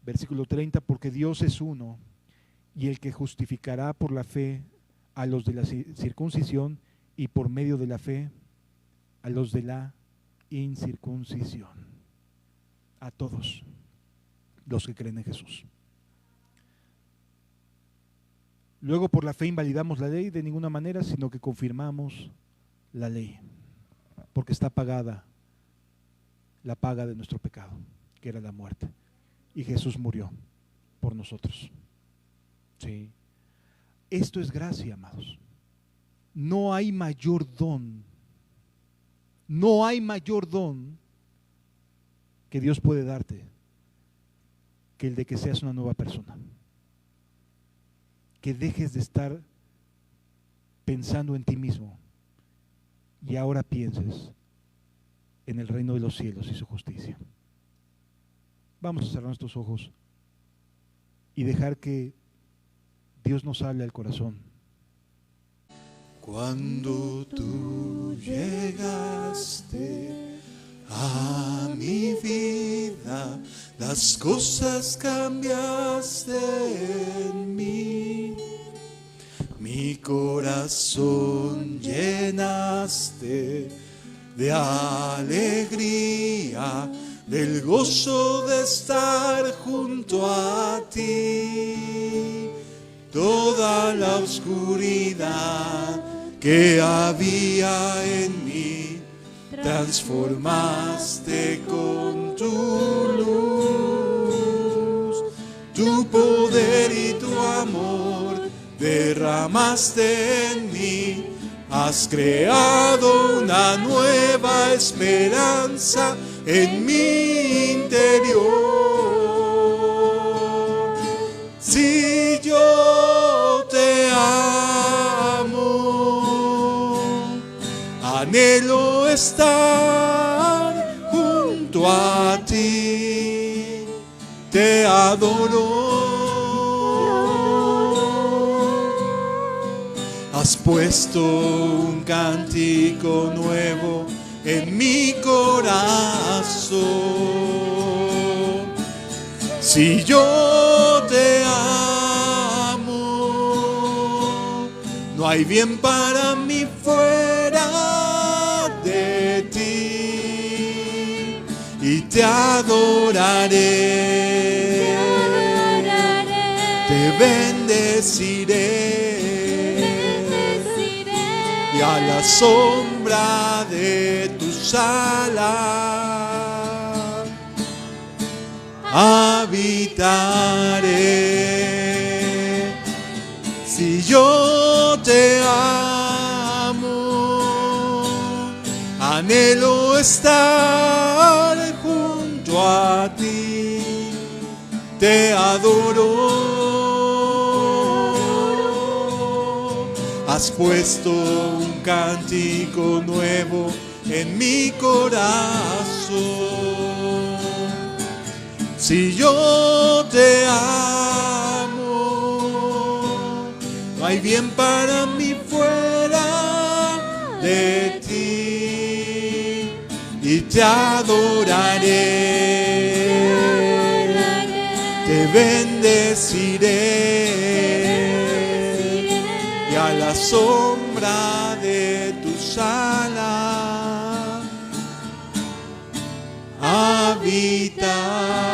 Versículo 30, porque Dios es uno, y el que justificará por la fe a los de la circuncisión y por medio de la fe a los de la incircuncisión. A todos los que creen en Jesús. Luego por la fe invalidamos la ley de ninguna manera, sino que confirmamos la ley, porque está pagada la paga de nuestro pecado, que era la muerte, y Jesús murió por nosotros. Sí. Esto es gracia, amados. No hay mayor don, no hay mayor don que Dios puede darte que el de que seas una nueva persona. Que dejes de estar pensando en ti mismo y ahora pienses en el reino de los cielos y su justicia. Vamos a cerrar nuestros ojos y dejar que Dios nos hable al corazón. Cuando tú llegaste a mi vida, las cosas cambiaste en mí. Mi corazón llenaste de alegría, del gozo de estar junto a ti. Toda la oscuridad que había en mí, transformaste con tu luz. Tu poder y tu amor derramaste en mí. Has creado una nueva esperanza en mi interior. Si yo te amo, anhelo estar junto a ti, te adoro. Has puesto un cántico nuevo en mi corazón. Si yo te amo, no hay bien para mí fuera de ti, y te adoraré, te bendeciré, y a la sombra de tus alas habitaré. Si yo te amo, anhelo estar junto a ti, te adoro. Has puesto un cántico nuevo en mi corazón. Si yo te amo, no hay bien para mí fuera de ti, y te adoraré, te bendeciré, y a la sombra de tus alas habitaré.